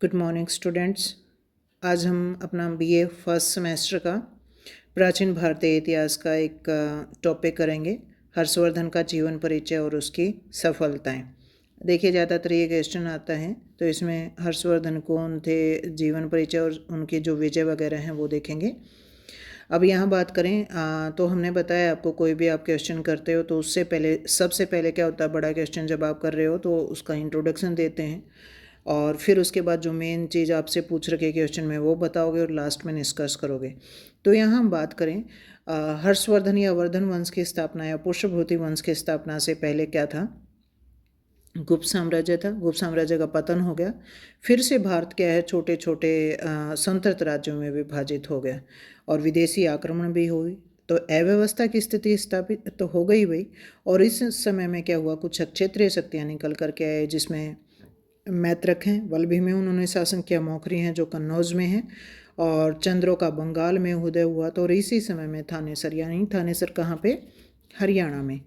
Good morning students. आज हम अपना बीए फर्स्ट सेमेस्टर का प्राचीन भारतीय इतिहास का एक टॉपिक करेंगे, हर्षवर्धन का जीवन परिचय और उसकी सफलताएं। देखिए, ज़्यादातर ये क्वेश्चन आता है, तो इसमें हर्षवर्धन कौन थे, जीवन परिचय और उनकी जो विजय वगैरह हैं वो देखेंगे। अब यहाँ बात करें तो हमने बताया आपको, कोई भी आप क्वेश्चन करते हो तो उससे पहले सबसे पहले क्या होता है, बड़ा क्वेश्चन जब आप कर रहे हो तो उसका इंट्रोडक्शन देते हैं और फिर उसके बाद जो मेन चीज़ आपसे पूछ रखे क्वेश्चन में वो बताओगे और लास्ट में डिस्कस करोगे। तो यहाँ हम बात करें हर्षवर्धन या वर्धन वंश की स्थापना या पुष्यभूति वंश की स्थापना से पहले क्या था, गुप्त साम्राज्य था। गुप्त साम्राज्य का पतन हो गया, फिर से भारत क्या है, छोटे छोटे संतृप्त राज्यों में विभाजित हो गया और विदेशी आक्रमण भी हुई, तो अव्यवस्था की स्थिति स्थापित तो हो गई भाई। और इस समय में क्या हुआ, कुछ क्षेत्रीय शक्तियाँ निकल करके आए, जिसमें मैत्रक हैं, वल्लभी में उन्होंने शासन किया, मौखरी हैं जो कन्नौज में हैं, और चंद्रों का बंगाल में उदय हुआ। तो और इसी समय में थानेसर, यानी थानेसर कहाँ पे, हरियाणा में।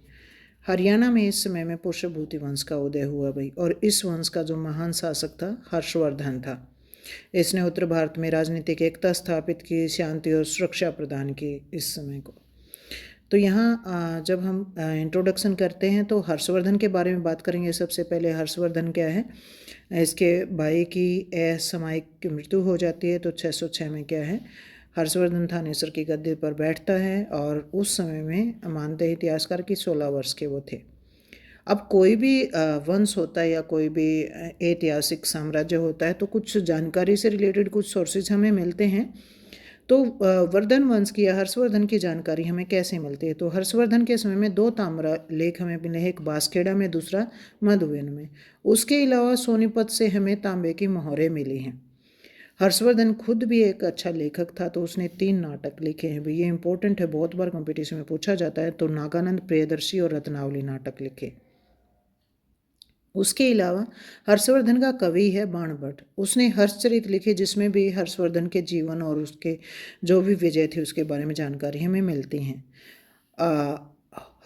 हरियाणा में इस समय में पुष्यभूति वंश का उदय हुआ भाई। और इस वंश का जो महान शासक था हर्षवर्धन था। इसने उत्तर भारत में राजनीतिक एकता स्थापित की, शांति और सुरक्षा प्रदान की इस समय को। तो यहाँ जब हम इंट्रोडक्शन करते हैं तो हर्षवर्धन के बारे में बात करेंगे। सबसे पहले हर्षवर्धन क्या है, इसके भाई की असामयिक मृत्यु हो जाती है, तो 606 में क्या है, हर्षवर्धन थानेसर की गद्दी पर बैठता है और उस समय में मानते हैं इतिहासकार कि 16 वर्ष के वो थे। अब कोई भी वंश होता है या कोई भी ऐतिहासिक साम्राज्य होता है तो कुछ जानकारी से रिलेटेड कुछ सोर्सेज हमें मिलते हैं। तो वर्धन वंश की या हर्षवर्धन की जानकारी हमें कैसे मिलती है, तो हर्षवर्धन के समय में 2 ताम्र लेख हमें मिले हैं, एक बांसखेड़ा में, दूसरा मधुबन में। उसके अलावा सोनीपत से हमें तांबे की मोहरें मिली हैं। हर्षवर्धन खुद भी एक अच्छा लेखक था, तो उसने 3 नाटक लिखे हैं भाई, ये इंपॉर्टेंट है, बहुत बार कंपटीशन में पूछा जाता है। तो नागानंद, प्रियदर्शी और रत्नावली नाटक लिखे। उसके अलावा हर्षवर्धन का कवि है बाणभट्ट, उसने हर्षचरित लिखे, जिसमें भी हर्षवर्धन के जीवन और उसके जो भी विजय थे उसके बारे में जानकारी हमें मिलती हैं।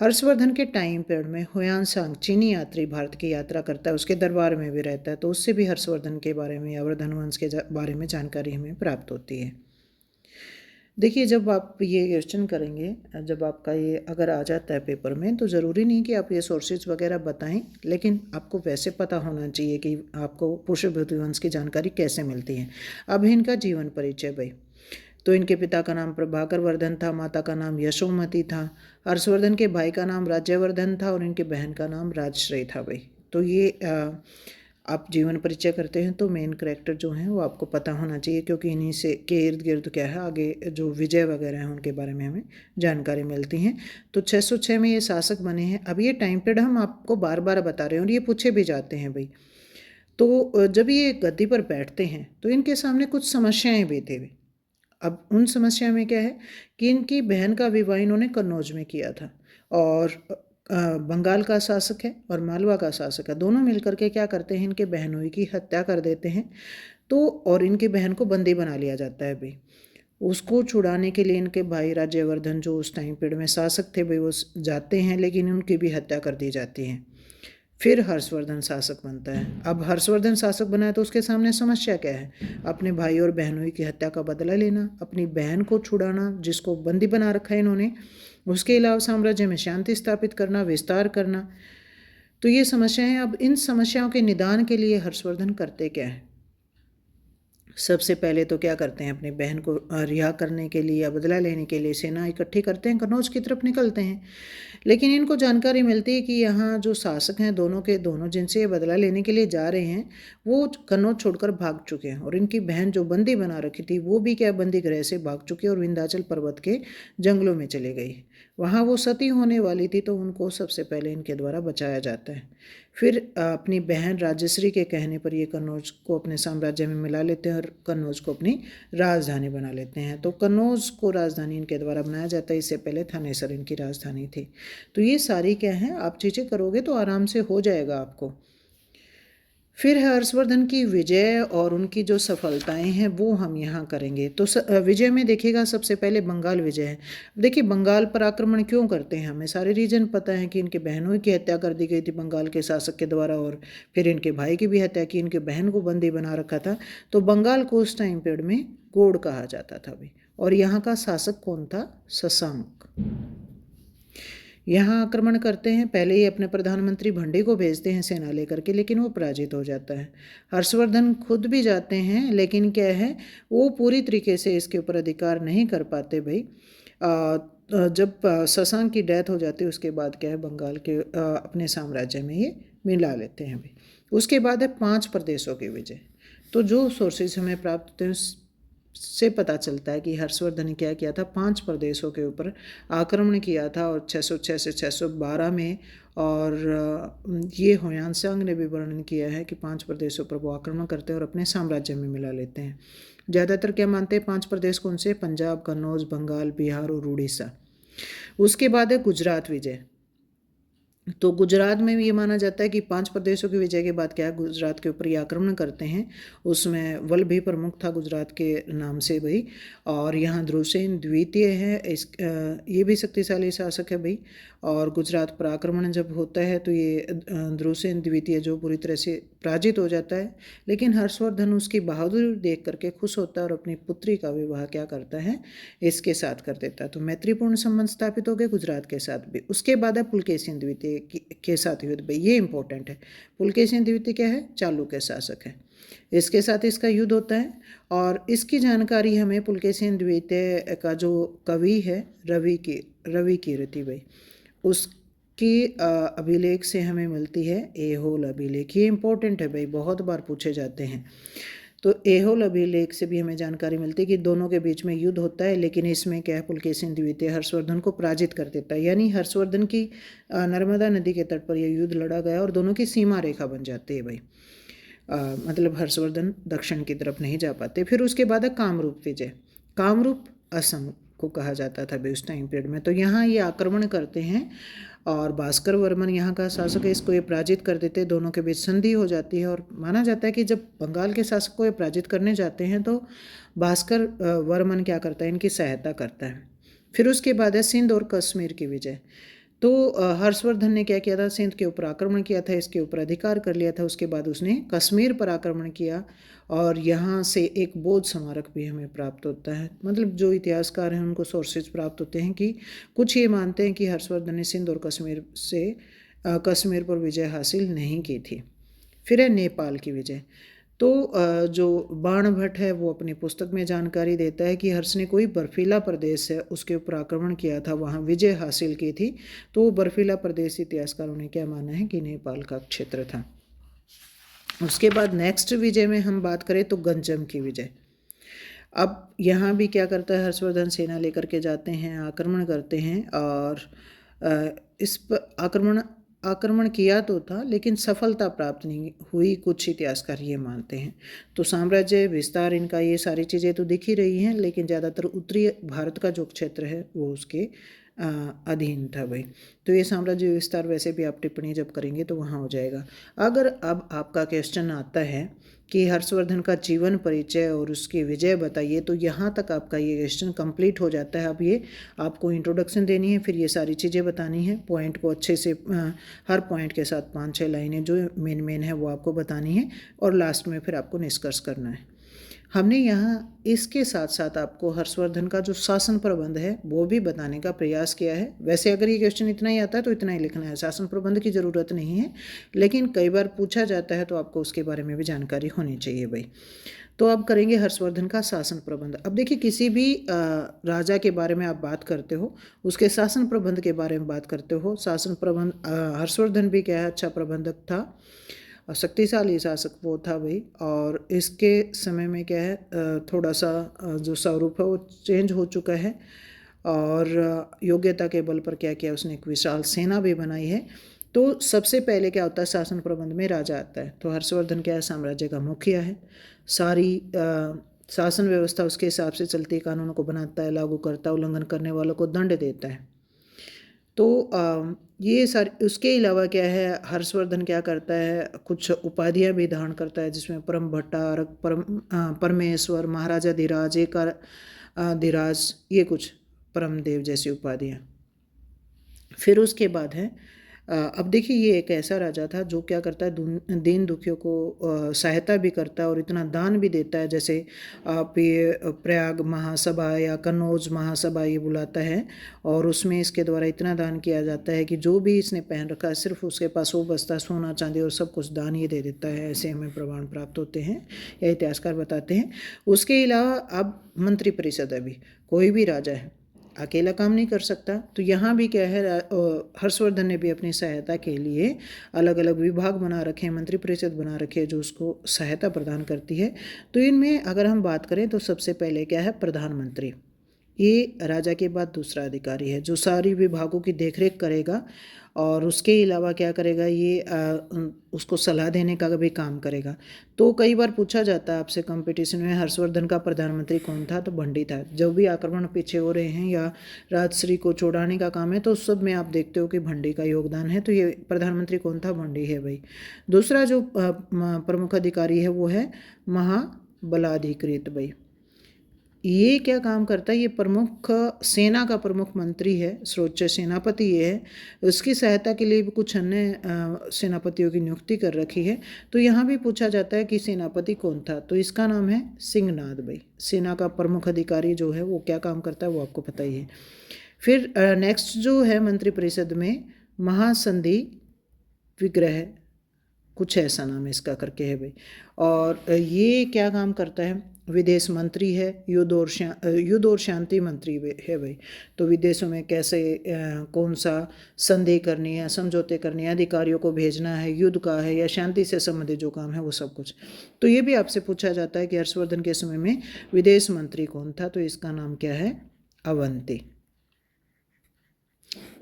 हर्षवर्धन के टाइम पीरियड में हुयान सांग, चीनी यात्री, भारत की यात्रा करता है, उसके दरबार में भी रहता है, तो उससे भी हर्षवर्धन के बारे में या वर्धन वंश के बारे में जानकारी हमें प्राप्त होती है। देखिए, जब आप ये क्वेश्चन करेंगे, जब आपका ये अगर आ जाता है पेपर में, तो ज़रूरी नहीं कि आप ये सोर्सेज वगैरह बताएं, लेकिन आपको वैसे पता होना चाहिए कि आपको पुष्यभूति वंश की जानकारी कैसे मिलती है। अब इनका जीवन परिचय भाई, तो इनके पिता का नाम प्रभाकर वर्धन था, माता का नाम यशोमती था। हर्षवर्धन के भाई का नाम राज्यवर्धन था और इनके बहन का नाम राजश्री था भाई। तो ये आप जीवन परिचय करते हैं तो मेन कैरेक्टर जो हैं वो आपको पता होना चाहिए, क्योंकि इन्हीं से के इर्द गिर्द क्या है, आगे जो विजय वगैरह हैं उनके बारे में हमें जानकारी मिलती हैं। तो 606 में ये शासक बने हैं। अब ये टाइम पीरियड हम आपको बार बार बता रहे हैं और ये पूछे भी जाते हैं भाई। तो जब ये गद्दी पर बैठते हैं तो इनके सामने कुछ समस्याएं भी थी। अब उन समस्या में क्या है कि इनकी बहन का विवाह इन्होंने कन्नौज में किया था, और बंगाल का शासक है और मालवा का शासक है, दोनों मिलकर के क्या करते हैं, इनके बहनोई की हत्या कर देते हैं। तो और इनकी बहन को बंदी बना लिया जाता है भाई। उसको छुड़ाने के लिए इनके भाई राज्यवर्धन, जो उस टाइम पीरियड में शासक थे भाई, वो जाते हैं, लेकिन उनकी भी हत्या कर दी जाती है। फिर हर्षवर्धन शासक बनता है। अब हर्षवर्धन शासक बना है तो उसके सामने समस्या क्या है, अपने भाई और बहनों की हत्या का बदला लेना, अपनी बहन को छुड़ाना जिसको बंदी बना रखा है इन्होंने, उसके अलावा साम्राज्य में शांति स्थापित करना, विस्तार करना। तो ये समस्याएं हैं। अब इन समस्याओं के निदान के लिए हर्षवर्धन करते क्या है, सबसे पहले तो क्या करते हैं, अपनी बहन को रिहा करने के लिए या बदला लेने के लिए सेना इकट्ठी करते हैं, कन्नौज की तरफ निकलते हैं। लेकिन इनको जानकारी मिलती है कि यहाँ जो शासक हैं, दोनों के दोनों जिनसे ये बदला लेने के लिए जा रहे हैं, वो कन्नौज छोड़कर भाग चुके हैं, और इनकी बहन जो बंदी बना रखी थी वो भी क्या, बंदी गृह से भाग चुकी है और विंध्याचल पर्वत के जंगलों में चले गई। वहाँ वो सती होने वाली थी, तो उनको सबसे पहले इनके द्वारा बचाया जाता है। फिर अपनी बहन राजश्री के कहने पर ये कन्नौज को अपने साम्राज्य में मिला लेते हैं और कन्नौज को अपनी राजधानी बना लेते हैं। तो कन्नौज को राजधानी इनके द्वारा बनाया जाता है, इससे पहले थानेसर इनकी राजधानी थी। तो ये सारी क्या है, आप चीज़ें करोगे तो आराम से हो जाएगा आपको। फिर हर्षवर्धन की विजय और उनकी जो सफलताएं हैं वो हम यहाँ करेंगे। तो विजय में देखिएगा सबसे पहले बंगाल विजय है। देखिए बंगाल पर आक्रमण क्यों करते हैं, हमें सारे रीजन पता है कि इनके बहनों की हत्या कर दी गई थी बंगाल के शासक के द्वारा, और फिर इनके भाई की भी हत्या की, इनके बहन को बंदी बना रखा था। तो बंगाल को उस टाइम पीरियड में गोड़ कहा जाता था भाई। और यहाँ का शासक कौन था, शशांक। यहाँ आक्रमण करते हैं, पहले ही अपने प्रधानमंत्री भंडे को भेजते हैं सेना लेकर के, लेकिन वो पराजित हो जाता है। हर्षवर्धन खुद भी जाते हैं, लेकिन क्या है वो पूरी तरीके से इसके ऊपर अधिकार नहीं कर पाते भाई। जब शशांक की डेथ हो जाती है उसके बाद क्या है बंगाल के अपने साम्राज्य में ये मिला लेते हैं भाई। उसके बाद है 5 प्रदेशों की विजय। तो जो सोर्सेज हमें प्राप्त होते हैं से पता चलता है कि हर्षवर्धन ने क्या किया था, 5 प्रदेशों के ऊपर आक्रमण किया था और 606 से 612 में। और ये हुयानसांग ने भी वर्णन किया है कि 5 प्रदेशों पर वो आक्रमण करते हैं और अपने साम्राज्य में मिला लेते हैं। ज़्यादातर क्या मानते हैं 5 प्रदेश कौन से, पंजाब, कन्नौज, बंगाल, बिहार और उड़ीसा। उसके बाद है गुजरात विजय। तो गुजरात में भी ये माना जाता है कि 5 प्रदेशों की विजय के बाद क्या है गुजरात के ऊपर ये आक्रमण करते हैं। उसमें वल्लभी प्रमुख था गुजरात के नाम से भाई। और यहाँ ध्रुवसेन द्वितीय है, ये भी शक्तिशाली शासक है भाई। और गुजरात पर आक्रमण जब होता है तो ये ध्रुवसेन द्वितीय जो पूरी तरह से पराजित हो जाता है। लेकिन हर्षवर्धन उसकी बहादुरी देख करके खुश होता है और अपनी पुत्री का विवाह क्या करता है, इसके साथ कर देता है। तो मैत्रीपूर्ण संबंध स्थापित हो गए गुजरात के साथ भी। उसके बाद है पुलकेशिन द्वितीय के साथ युद्ध भाई, ये इंपॉर्टेंट है। पुलकेशिन द्वितीय क्या है, चालुक्य शासक है, इसके साथ इसका युद्ध होता है। और इसकी जानकारी हमें पुलकेशिन द्वितीय का जो कवि है रवि कीर्ति भाई, उसकी अभिलेख से हमें मिलती है, एहोल अभिलेख। ये इंपॉर्टेंट है भाई, बहुत बार पूछे जाते हैं। तो एहोल अभिलेख से भी हमें जानकारी मिलती है कि दोनों के बीच में युद्ध होता है, लेकिन इसमें क्या है पुलकेशिन द्वितीय हर्षवर्धन को पराजित कर देता है। यानी हर्षवर्धन की नर्मदा नदी के तट पर यह युद्ध लड़ा गया और दोनों की सीमा रेखा बन जाती है भाई। मतलब हर्षवर्धन दक्षिण की तरफ नहीं जा पाते। फिर उसके बाद है कामरूप विजय। कामरूप असम को कहा जाता था भाई उस टाइम पीरियड में। तो यहाँ ये आक्रमण करते हैं और भास्कर वर्मन यहाँ का शासक है, इसको ये पराजित कर देते हैं। दोनों के बीच संधि हो जाती है और माना जाता है कि जब बंगाल के शासक को ये पराजित करने जाते हैं तो भास्कर वर्मन क्या करता है, इनकी सहायता करता है। फिर उसके बाद है सिंध और कश्मीर की विजय। तो हर्षवर्धन ने क्या किया था, सिंध के ऊपर आक्रमण किया था, इसके ऊपर अधिकार कर लिया था। उसके बाद उसने कश्मीर पर आक्रमण किया और यहाँ से एक बौद्ध स्मारक भी हमें प्राप्त होता है। मतलब जो इतिहासकार हैं उनको सोर्सेज प्राप्त होते हैं कि कुछ ये मानते हैं कि हर्षवर्धन ने सिंध और कश्मीर पर विजय हासिल नहीं की थी। फिर है नेपाल की विजय। तो जो बाणभट्ट है वो अपनी पुस्तक में जानकारी देता है कि हर्ष ने कोई बर्फीला प्रदेश है उसके ऊपर आक्रमण किया था, वहाँ विजय हासिल की थी। तो वो बर्फीला प्रदेश इतिहासकारों ने क्या माना है कि नेपाल का क्षेत्र था। उसके बाद नेक्स्ट विजय में हम बात करें तो गंजम की विजय। अब यहाँ भी क्या करता है हर्षवर्धन, सेना लेकर के जाते हैं, आक्रमण करते हैं और इस पर आक्रमण किया तो था लेकिन सफलता प्राप्त नहीं हुई, कुछ इतिहासकार ये मानते हैं। तो साम्राज्य विस्तार इनका ये सारी चीज़ें तो दिख ही रही हैं, लेकिन ज़्यादातर उत्तरी भारत का जो क्षेत्र है वो उसके अधीन था भाई। तो ये साम्राज्य विस्तार वैसे भी आप टिप्पणी जब करेंगे तो वहाँ हो जाएगा। अगर अब आपका क्वेश्चन आता है कि हर्षवर्धन का जीवन परिचय और उसकी विजय बताइए, तो यहाँ तक आपका ये क्वेश्चन कंप्लीट हो जाता है। अब ये आपको इंट्रोडक्शन देनी है, फिर ये सारी चीज़ें बतानी है, पॉइंट को अच्छे से हर पॉइंट के साथ 5-6 लाइनें जो मेन है वो आपको बतानी है और लास्ट में फिर आपको निष्कर्ष करना है। हमने यहाँ इसके साथ साथ आपको हर्षवर्धन का जो शासन प्रबंध है वो भी बताने का प्रयास किया है। वैसे अगर ये क्वेश्चन इतना ही आता है तो इतना ही लिखना है, शासन प्रबंध की ज़रूरत नहीं है, लेकिन कई बार पूछा जाता है तो आपको उसके बारे में भी जानकारी होनी चाहिए भाई। तो अब करेंगे हर्षवर्धन का शासन प्रबंध। अब देखिए किसी भी राजा के बारे में आप बात करते हो, उसके शासन प्रबंध के बारे में बात करते हो। शासन प्रबंध हर्षवर्धन भी क्या है, अच्छा प्रबंधक था, शक्तिशाली शासक वो था भाई। और इसके समय में क्या है थोड़ा सा जो स्वरूप है वो चेंज हो चुका है और योग्यता के बल पर क्या किया उसने, एक विशाल सेना भी बनाई है। तो सबसे पहले क्या होता है शासन प्रबंध में, राजा आता है। तो हर्षवर्धन क्या है, साम्राज्य का मुखिया है, सारी शासन व्यवस्था उसके हिसाब से चलती है, कानूनों को बनाता है, लागू करता है, उल्लंघन करने वालों को दंड देता है। तो ये सारे, उसके अलावा क्या है, हर्षवर्धन क्या करता है, कुछ उपाधियां भी धारण करता है, जिसमें परम भट्टारक, परमेश्वर, महाराजा धीराज, धीराज, ये कुछ परमदेव जैसी उपाधियां। फिर उसके बाद है, अब देखिए ये एक ऐसा राजा था जो क्या करता है, दीन दुखियों को सहायता भी करता है और इतना दान भी देता है। जैसे आप ये प्रयाग महासभा या कन्नौज महासभा ये बुलाता है और उसमें इसके द्वारा इतना दान किया जाता है कि जो भी इसने पहन रखा है सिर्फ उसके पास वो बस्ता सोना चांदी और सब कुछ दान ये दे देता है। ऐसे हमें प्रमाण प्राप्त होते हैं या इतिहासकार बताते हैं। उसके अलावा अब मंत्रिपरिषद, अभी कोई भी राजा है अकेला काम नहीं कर सकता, तो यहाँ भी क्या है, हर्षवर्धन ने भी अपनी सहायता के लिए अलग अलग विभाग बना रखे हैं, मंत्रिपरिषद बना रखे हैं जो उसको सहायता प्रदान करती है। तो इनमें अगर हम बात करें तो सबसे पहले क्या है, प्रधानमंत्री। ये राजा के बाद दूसरा अधिकारी है जो सारी विभागों की देखरेख करेगा और उसके अलावा क्या करेगा, ये उसको सलाह देने का भी काम करेगा। तो कई बार पूछा जाता है आपसे कंपटीशन में, हर्षवर्धन का प्रधानमंत्री कौन था, तो भंडी था। जब भी आक्रमण पीछे हो रहे हैं या राजश्री को छोड़ाने का काम है तो उस सब में आप देखते हो कि भंडी का योगदान है। तो ये प्रधानमंत्री कौन था, भंडी है भाई। दूसरा जो प्रमुख अधिकारी है वो है महाबलाधिकृत भाई। ये क्या काम करता है, ये प्रमुख सेना का प्रमुख मंत्री है, सर्वोच्च सेनापति ये है। उसकी सहायता के लिए भी कुछ अन्य सेनापतियों की नियुक्ति कर रखी है। तो यहाँ भी पूछा जाता है कि सेनापति कौन था, तो इसका नाम है सिंहनाद भाई। सेना का प्रमुख अधिकारी जो है वो क्या काम करता है वो आपको पता ही है। फिर नेक्स्ट जो है मंत्रिपरिषद में महासंधि विग्रह, कुछ ऐसा नाम है इसका करके है भाई। और ये क्या काम करता है, विदेश मंत्री है, युद्ध और शांति मंत्री है भाई। तो विदेशों में कैसे कौन सा संधि करनी है, समझौते करनी है, अधिकारियों को भेजना है, युद्ध का है या शांति से संबंधित जो काम है वो सब कुछ। तो ये भी आपसे पूछा जाता है कि हर्षवर्धन के समय में विदेश मंत्री कौन था, तो इसका नाम क्या है, अवंती।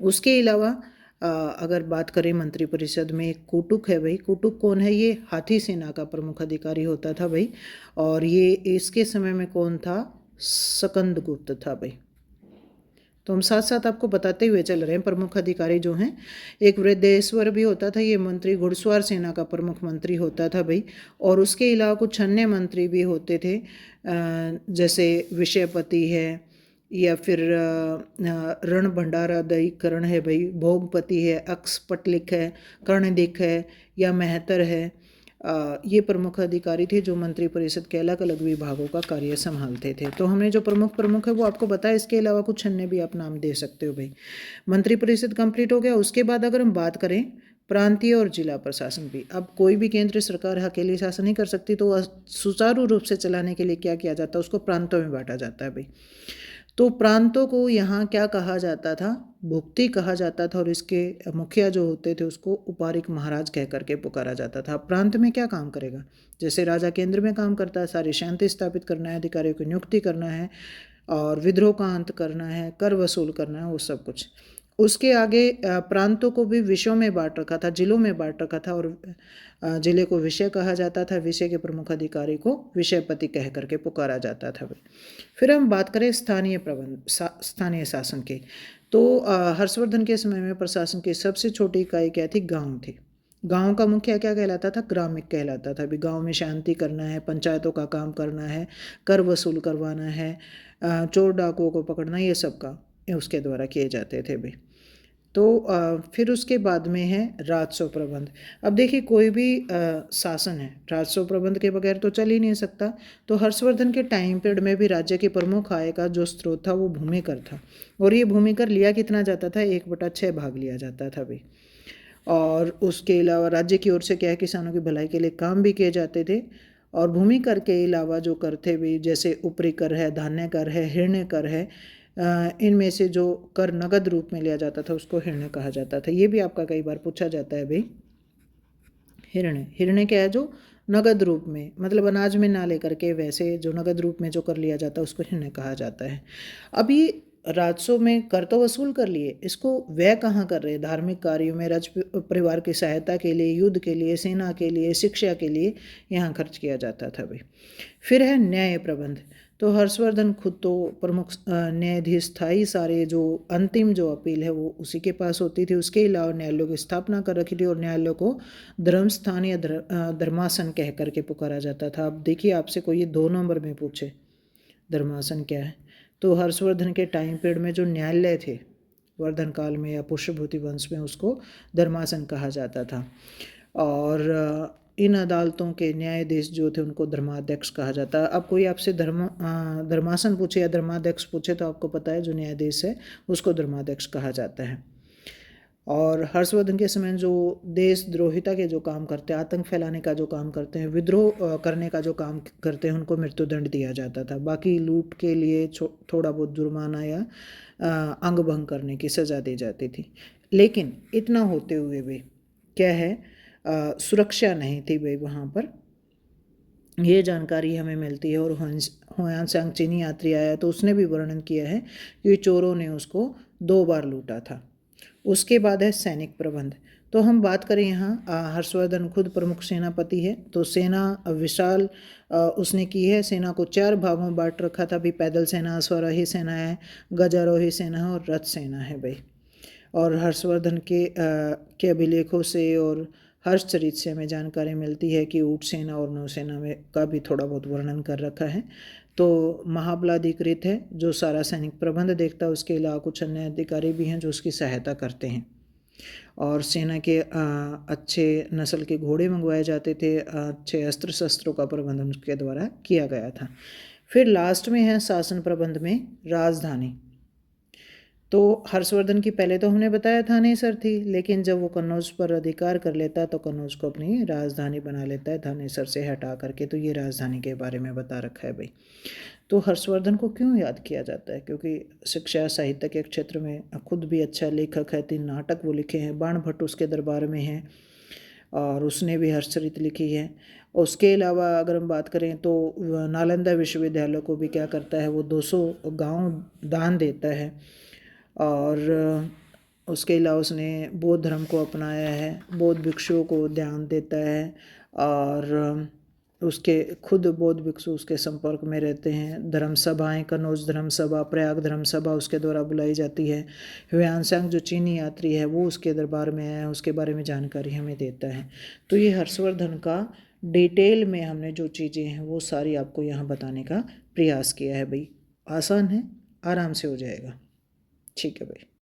उसके अलावा अगर बात करें मंत्रिपरिषद में, एक कुटुक है भाई। कुटुक कौन है, ये हाथी सेना का प्रमुख अधिकारी होता था भाई। और ये इसके समय में कौन था, सकंदगुप्त था भाई। तो हम साथ साथ आपको बताते हुए चल रहे हैं प्रमुख अधिकारी जो हैं। एक वृद्धेश्वर भी होता था, ये मंत्री घुड़सवार सेना का प्रमुख मंत्री होता था भाई। और उसके अलावा कुछ अन्य मंत्री भी होते थे, जैसे विषयपति है या फिर रण भंडाराधिकरण है भाई, भोगपति है, अक्षपटलिक है, कर्णदिक है या मेहतर है। ये प्रमुख अधिकारी थे जो मंत्रिपरिषद के अलग अलग विभागों का कार्य संभालते थे। तो हमने जो प्रमुख है वो आपको बताया, इसके अलावा कुछ अन्य भी आप नाम दे सकते हो भाई। मंत्रिपरिषद कंप्लीट हो गया। उसके बाद अगर हम बात करें प्रांतीय और जिला प्रशासन भी, अब कोई भी केंद्र सरकार अकेले शासन नहीं कर सकती, तो सुचारू रूप से चलाने के लिए क्या किया जाता है, उसको प्रांतों में बांटा जाता है भाई। तो प्रांतों को यहाँ क्या कहा जाता था, भुक्ति कहा जाता था। और इसके मुखिया जो होते थे उसको उपारिक महाराज कह करके पुकारा जाता था। प्रांत में क्या काम करेगा, जैसे राजा केंद्र में काम करता है, सारी शांति स्थापित करना है, अधिकारियों की नियुक्ति करना है और विद्रोह का अंत करना है, कर वसूल करना है, वो सब कुछ। उसके आगे प्रांतों को भी विषयों में बांट रखा था, जिलों में बांट रखा था। और जिले को विषय कहा जाता था, विषय के प्रमुख अधिकारी को विषयपति कह करके पुकारा जाता था भाई। फिर हम बात करें स्थानीय शासन की, तो हर्षवर्धन के समय में प्रशासन की सबसे छोटी इकाई क्या थी, गांव थी। गांव का मुखिया क्या कहलाता था, ग्रामिक कहलाता था। अभी गांव में शांति करना है, पंचायतों का काम करना है, कर वसूल करवाना है, चोर डाकुओं को पकड़ना, ये सब का उसके द्वारा किए जाते थे भाई। तो फिर उसके बाद में है राजस्व प्रबंध। अब देखिए कोई भी शासन है, राजस्व प्रबंध के बगैर तो चल ही नहीं सकता। तो हर्षवर्धन के टाइम पीरियड में भी राज्य की प्रमुख आय का जो स्रोत था वो भूमिकर था। और ये भूमिकर लिया कितना जाता था, 1/6 भाग लिया जाता था भाई। और उसके अलावा राज्य की ओर से क्या है, किसानों की भलाई के लिए काम भी किए जाते थे। और भूमि कर के अलावा जो कर थे भी, जैसे ऊपरी कर है, धान्य कर है, हिरण्य कर है, इनमें से जो कर नगद रूप में लिया जाता था उसको हिरण्य कहा जाता था। ये भी आपका कई बार पूछा जाता है भाई। हिरण्य क्या है, जो नगद रूप में, मतलब अनाज में ना लेकर के, वैसे जो नगद रूप में जो कर लिया जाता है उसको हिरण्य कहा जाता है। अब ये राजस्व में कर तो वसूल कर लिए, इसको व्यय कहाँ कर रहे हैं? धार्मिक कार्यों में, राज परिवार की सहायता के लिए, युद्ध के लिए, सेना के लिए, शिक्षा के लिए यहाँ खर्च किया जाता था भाई। फिर है न्याय प्रबंध। तो हर्षवर्धन खुद तो प्रमुख न्यायाधीश था ही, सारे जो अंतिम जो अपील है वो उसी के पास होती थी। उसके अलावा न्यायालयों की स्थापना कर रखी थी और न्यायालयों को धर्मस्थान या धर्मासन कह करके पुकारा जाता था। अब देखिए आपसे कोई ये 2 नंबर में पूछे धर्मासन क्या है, तो हर्षवर्धन के टाइम पीरियड में जो न्यायालय थे वर्धन काल में या पुष्यभूति वंश में, उसको धर्मासन कहा जाता था। और इन अदालतों के न्यायाधीश जो थे उनको धर्माध्यक्ष कहा जाता है। अब कोई आपसे धर्मासन पूछे या धर्माध्यक्ष पूछे तो आपको पता है जो न्यायाधीश है उसको धर्माध्यक्ष कहा जाता है। और हर्षवर्धन के समय जो देशद्रोहिता के जो काम करते हैं, आतंक फैलाने का जो काम करते हैं, विद्रोह करने का जो काम करते हैं, उनको मृत्युदंड दिया जाता था। बाकी लूट के लिए थोड़ा बहुत जुर्माना या अंग भंग करने की सज़ा दी जाती थी। लेकिन इतना होते हुए भी क्या है, सुरक्षा नहीं थी भाई वहाँ पर, ये जानकारी हमें मिलती है। और हुआनसांग चीनी यात्री आया तो उसने भी वर्णन किया है कि चोरों ने उसको 2 बार लूटा था। उसके बाद है सैनिक प्रबंध। तो हम बात करें यहाँ, हर्षवर्धन खुद प्रमुख सेनापति है, तो सेना विशाल उसने की है। सेना को 4 भागों में बांट रखा था भी, पैदल सेना, अश्वारोही सेना है, गजारोही सेना है और रथ सेना है भाई। और हर्षवर्धन के अभिलेखों से और हर्षचरित से हमें जानकारी मिलती है कि ऊँट सेना और नौसेना में का भी थोड़ा बहुत वर्णन कर रखा है। तो महाबला अधिकृत है जो सारा सैनिक प्रबंध देखता है, उसके अलावा कुछ अन्य अधिकारी भी हैं जो उसकी सहायता करते हैं। और सेना के अच्छे नस्ल के घोड़े मंगवाए जाते थे, अच्छे अस्त्र शस्त्रों का प्रबंध उसके द्वारा किया गया था। फिर लास्ट में है शासन प्रबंध में राजधानी। तो हर्षवर्धन की पहले तो हमने बताया थानेसर थी, लेकिन जब वो कन्नौज पर अधिकार कर लेता है तो कन्नौज को अपनी राजधानी बना लेता है थानेसर से हटा करके। तो ये राजधानी के बारे में बता रखा है भाई। तो हर्षवर्धन को क्यों याद किया जाता है? क्योंकि शिक्षा साहित्य के क्षेत्र में खुद भी अच्छा लेखक है, 3 नाटक वो लिखे हैं, बाण भट्ट उसके दरबार में है और उसने भी हर्षचरित लिखी है। उसके अलावा अगर हम बात करें तो नालंदा विश्वविद्यालय को भी क्या करता है, वो 200 गाँव दान देता है। और उसके अलावा उसने बौद्ध धर्म को अपनाया है, बौद्ध भिक्षुओं को ध्यान देता है और उसके खुद बौद्ध भिक्षु उसके संपर्क में रहते हैं। धर्म सभाएँ, कनौज धर्म सभा, प्रयाग धर्म सभा उसके द्वारा बुलाई जाती है। हुआनसांग जो चीनी यात्री है वो उसके दरबार में आया है, उसके बारे में जानकारी हमें देता है। तो ये हर्षवर्धन का डिटेल में हमने जो चीज़ें हैं वो सारी आपको यहाँ बताने का प्रयास किया है भाई। आसान है, आराम से हो जाएगा। ठीक है भाई।